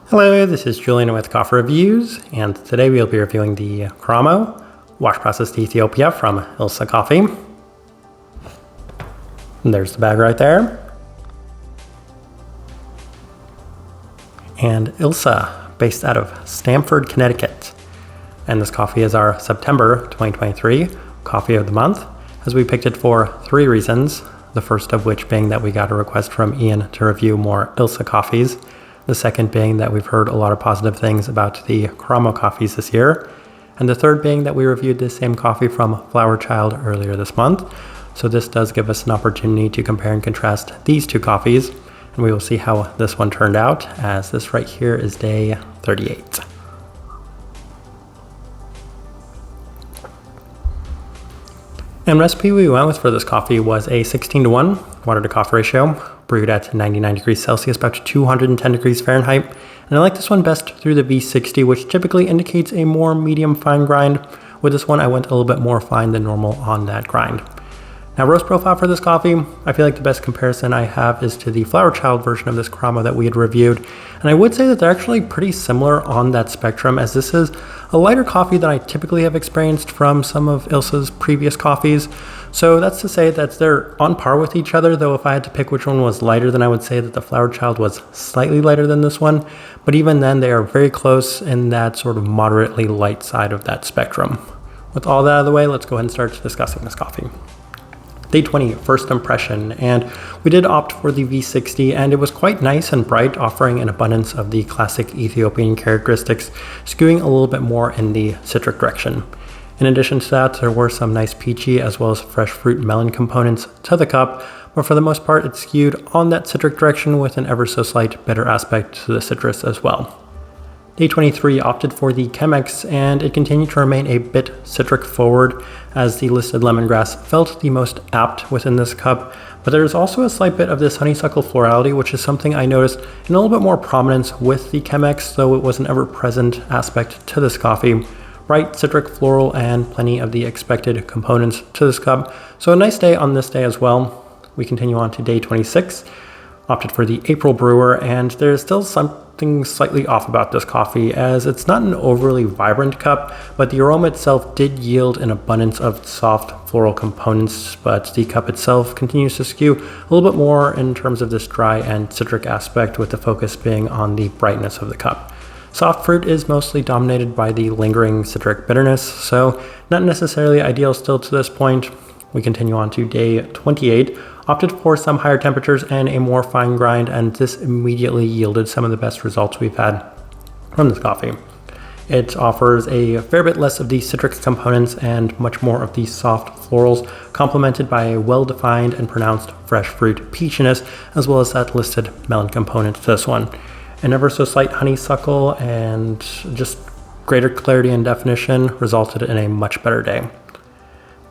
Hello, this is Julian with Coffee Reviews, and today we'll be reviewing the Keramo wash processed Ethiopia from Ilse Coffee. And there's the bag right there. And Ilse, based out of Stamford, Connecticut. And this coffee is our September 2023 Coffee of the Month, as we picked it for 3 reasons. The first of which being that we got a request from Ian to review more Ilse coffees. The second being that we've heard a lot of positive things about the Keramo coffees this year. And the third being that we reviewed this same coffee from Flower Child earlier this month. So this does give us an opportunity to compare and contrast these 2 coffees. And we will see how this one turned out, as this right here is day 38. And recipe we went with for this coffee was a 16:1 water to coffee ratio, brewed at 99 degrees Celsius, about 210 degrees Fahrenheit. And I like this one best through the V60, which typically indicates a more medium fine grind. With this one, I went a little bit more fine than normal on that grind. Now, roast profile for this coffee, I feel like the best comparison I have is to the Flower Child version of this Keramo that we had reviewed. And I would say that they're actually pretty similar on that spectrum, as this is a lighter coffee than I typically have experienced from some of Ilse's previous coffees. So that's to say that they're on par with each other, though if I had to pick which one was lighter, then I would say that the Flower Child was slightly lighter than this one. But even then, they are very close in that sort of moderately light side of that spectrum. With all that out of the way, let's go ahead and start discussing this coffee. Day 20, first impression, and we did opt for the V60, and it was quite nice and bright, offering an abundance of the classic Ethiopian characteristics, skewing a little bit more in the citric direction. In addition to that, there were some nice peachy as well as fresh fruit melon components to the cup, but for the most part it skewed on that citric direction with an ever so slight bitter aspect to the citrus as well. Day 23 opted for the Chemex, and it continued to remain a bit citric forward, as the listed lemongrass felt the most apt within this cup, but there is also a slight bit of this honeysuckle florality, which is something I noticed in a little bit more prominence with the Chemex, though it was an ever-present aspect to this coffee. Bright citric floral and plenty of the expected components to this cup, so a nice day on this day as well. We continue on to day 26. Opted for the April brewer, and there's still something slightly off about this coffee, as it's not an overly vibrant cup, but the aroma itself did yield an abundance of soft floral components, but the cup itself continues to skew a little bit more in terms of this dry and citric aspect, with the focus being on the brightness of the cup. Soft fruit is mostly dominated by the lingering citric bitterness, so not necessarily ideal still to this point. We continue on to day 28. Opted for some higher temperatures and a more fine grind, and this immediately yielded some of the best results we've had from this coffee. It offers a fair bit less of the citric components and much more of the soft florals, complemented by a well-defined and pronounced fresh fruit peachiness, as well as that listed melon component to this one. An ever so slight honeysuckle and just greater clarity and definition resulted in a much better day.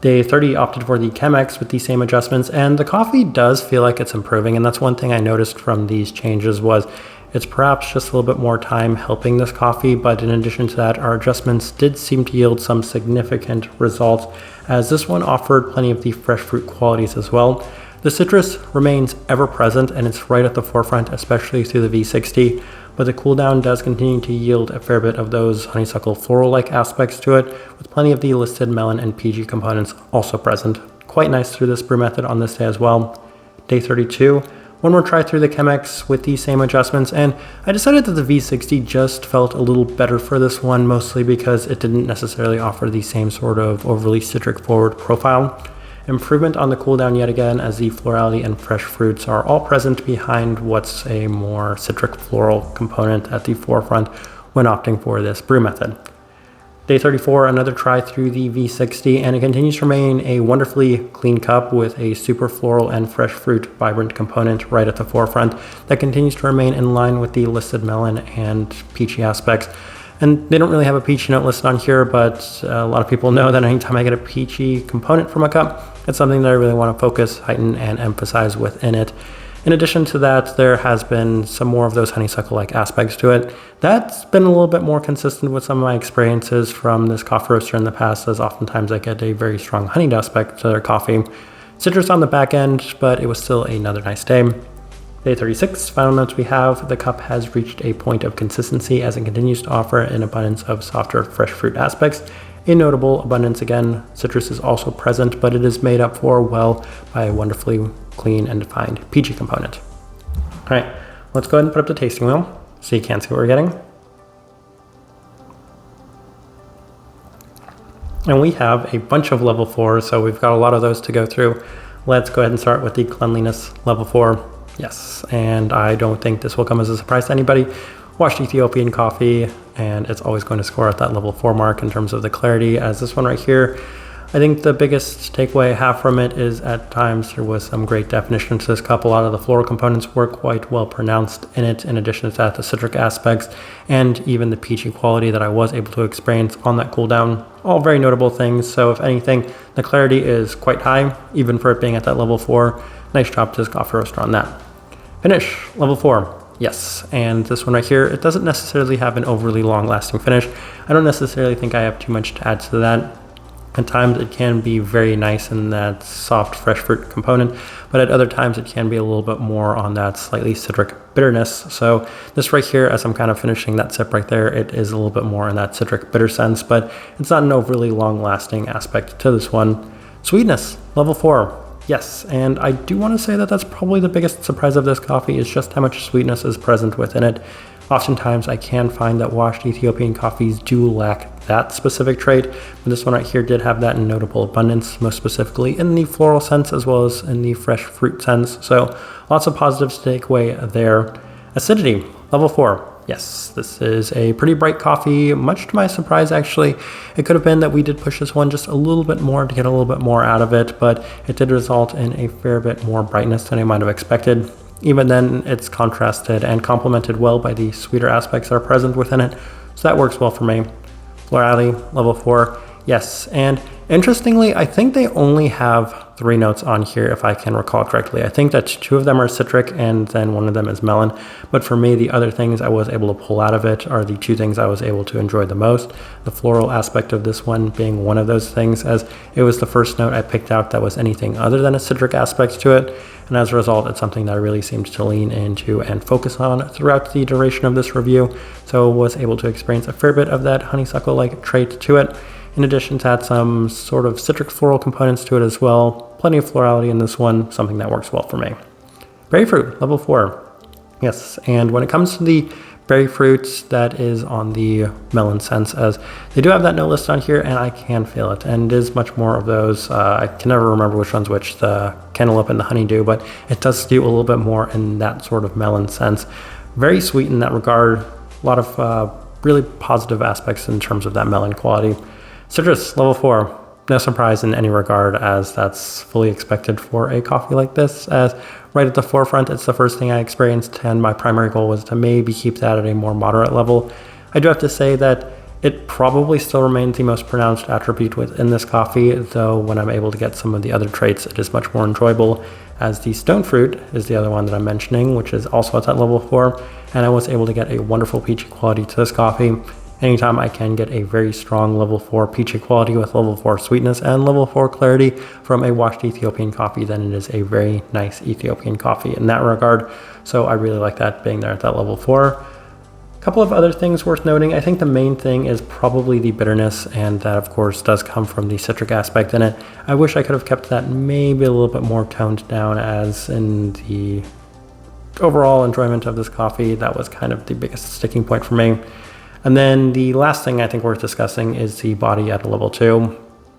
Day 30 opted for the Chemex with the same adjustments, and the coffee does feel like it's improving, and that's one thing I noticed from these changes was it's perhaps just a little bit more time helping this coffee, but in addition to that, our adjustments did seem to yield some significant results, as this one offered plenty of the fresh fruit qualities as well. The citrus remains ever present, and it's right at the forefront, especially through the V60, but the cool down does continue to yield a fair bit of those honeysuckle floral-like aspects to it, with plenty of the listed melon and peachy components also present. Quite nice through this brew method on this day as well. Day 32, one more try through the Chemex with the same adjustments, and I decided that the V60 just felt a little better for this one, mostly because it didn't necessarily offer the same sort of overly citric forward profile. Improvement on the cooldown yet again, as the florality and fresh fruits are all present behind what's a more citric floral component at the forefront when opting for this brew method. Day 34, another try through the V60, and it continues to remain a wonderfully clean cup with a super floral and fresh fruit vibrant component right at the forefront that continues to remain in line with the listed melon and peachy aspects. And they don't really have a peachy note listed on here, but a lot of people know that anytime I get a peachy component from a cup, it's something that I really want to focus, heighten, and emphasize within it. In addition to that, there has been some more of those honeysuckle-like aspects to it. That's been a little bit more consistent with some of my experiences from this coffee roaster in the past, as oftentimes I get a very strong honeyed aspect to their coffee. Citrus on the back end, but it was still another nice day. Day 36, final notes we have, the cup has reached a point of consistency as it continues to offer an abundance of softer fresh fruit aspects. A notable abundance again, citrus is also present, but it is made up for well by a wonderfully clean and defined peachy component. All right, let's go ahead and put up the tasting wheel so you can see what we're getting. And we have a bunch of level 4, so we've got a lot of those to go through. Let's go ahead and start with the cleanliness level 4. Yes, and I don't think this will come as a surprise to anybody. Washed Ethiopian coffee, and it's always going to score at that level 4 mark in terms of the clarity, as this one right here, I think the biggest takeaway I have from it is at times there was some great definition to this cup. A lot of the floral components were quite well pronounced in it, in addition to that, the citric aspects and even the peachy quality that I was able to experience on that cool down. All very notable things. So if anything, the clarity is quite high, even for it being at that level 4. Nice job to this coffee roaster on that. Finish, level 4. Yes, and this one right here, it doesn't necessarily have an overly long lasting finish. I don't necessarily think I have too much to add to that. At times it can be very nice in that soft fresh fruit component, but at other times it can be a little bit more on that slightly citric bitterness. So this right here, as I'm kind of finishing that sip right there, it is a little bit more in that citric bitter sense, but it's not an overly long lasting aspect to this one. Sweetness, level 4. Yes, and I do want to say that that's probably the biggest surprise of this coffee is just how much sweetness is present within it. Oftentimes I can find that washed Ethiopian coffees do lack that specific trait, but this one right here did have that in notable abundance, most specifically in the floral sense as well as in the fresh fruit sense. So lots of positives to take away there. Acidity, level 4. Yes, this is a pretty bright coffee, much to my surprise actually. It could have been that we did push this one just a little bit more to get a little bit more out of it, but it did result in a fair bit more brightness than I might have expected. Even then, it's contrasted and complemented well by the sweeter aspects that are present within it, so that works well for me. Florality, level 4, yes, and interestingly, I think they only have 3 notes on here if I can recall correctly. I think that 2 of them are citric and then 1 of them is melon, but for me, the other things I was able to pull out of it are the 2 things I was able to enjoy the most. The floral aspect of this one being one of those things, as it was the first note I picked out that was anything other than a citric aspect to it, and as a result, it's something that I really seemed to lean into and focus on throughout the duration of this review, so was able to experience a fair bit of that honeysuckle-like trait to it. In addition to that, some sort of citric floral components to it as well. Plenty of florality in this one, something that works well for me. Berry fruit, level 4. Yes, and when it comes to the berry fruits, that is on the melon sense, as they do have that note list on here and I can feel it, and it is much more of those. I can never remember which one's which, the cantaloupe and the honeydew, but it does skew a little bit more in that sort of melon sense. Very sweet in that regard. A lot of really positive aspects in terms of that melon quality. Citrus, level 4. No surprise in any regard, as that's fully expected for a coffee like this, as right at the forefront, it's the first thing I experienced, and my primary goal was to maybe keep that at a more moderate level. I do have to say that it probably still remains the most pronounced attribute within this coffee, though when I'm able to get some of the other traits, it is much more enjoyable, as the stone fruit is the other one that I'm mentioning, which is also at that level 4, and I was able to get a wonderful peachy quality to this coffee. Anytime I can get a very strong level 4 peachy quality with level 4 sweetness and level 4 clarity from a washed Ethiopian coffee, then it is a very nice Ethiopian coffee in that regard. So I really like that being there at that level 4. A couple of other things worth noting. I think the main thing is probably the bitterness, and that of course does come from the citric aspect in it. I wish I could have kept that maybe a little bit more toned down, as in the overall enjoyment of this coffee, that was kind of the biggest sticking point for me. And then the last thing I think worth discussing is the body at a level 2.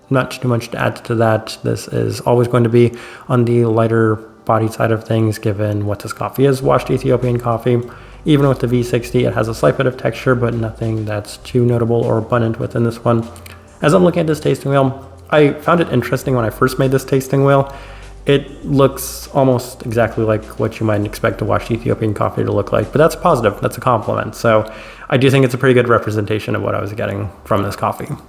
Not too much to add to that. This is always going to be on the lighter body side of things, given what this coffee is, washed Ethiopian coffee. Even with the V60, it has a slight bit of texture, but nothing that's too notable or abundant within this one. As I'm looking at this tasting wheel, I found it interesting when I first made this tasting wheel. It looks almost exactly like what you might expect a washed Ethiopian coffee to look like, but that's positive, that's a compliment. So I do think it's a pretty good representation of what I was getting from this coffee. All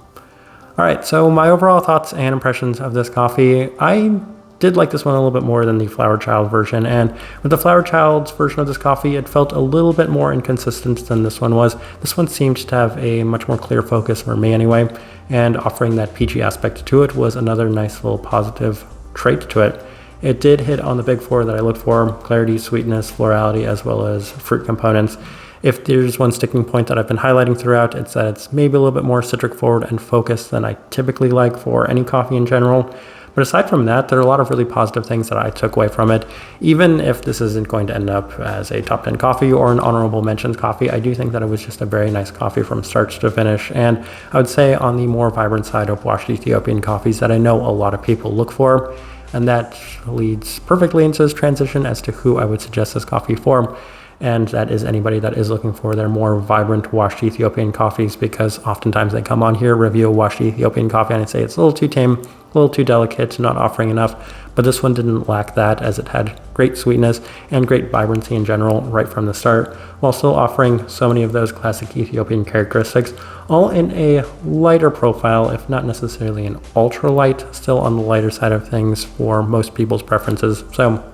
right, so my overall thoughts and impressions of this coffee, I did like this one a little bit more than the Flower Child version, and with the Flower Child's version of this coffee, it felt a little bit more inconsistent than this one was. This one seemed to have a much more clear focus for me anyway, and offering that peachy aspect to it was another nice little positive trait to it. It did hit on the big four that I looked for: clarity, sweetness, florality, as well as fruit components. If there's one sticking point that I've been highlighting throughout, it's that it's maybe a little bit more citric forward and focused than I typically like for any coffee in general. But aside from that, there are a lot of really positive things that I took away from it. Even if this isn't going to end up as a top 10 coffee or an honorable mentions coffee, I do think that it was just a very nice coffee from start to finish. And I would say on the more vibrant side of washed Ethiopian coffees that I know a lot of people look for. And that leads perfectly into this transition as to who I would suggest this coffee for. And that is anybody that is looking for their more vibrant washed Ethiopian coffees, because oftentimes they come on here, review a washed Ethiopian coffee, and I'd say it's a little too tame, a little too delicate, not offering enough. But this one didn't lack that, as it had great sweetness and great vibrancy in general right from the start, while still offering so many of those classic Ethiopian characteristics, all in a lighter profile, if not necessarily an ultra light, still on the lighter side of things for most people's preferences. So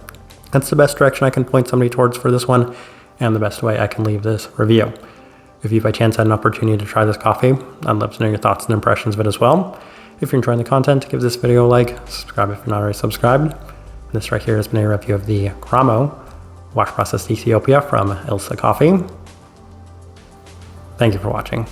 that's the best direction I can point somebody towards for this one, and the best way I can leave this review. If you by chance had an opportunity to try this coffee, I'd love to know your thoughts and impressions of it as well. If you're enjoying the content, give this video a like, subscribe if you're not already subscribed. And this right here has been a review of the Keramo wash processed Ethiopia from Ilse Coffee. Thank you for watching.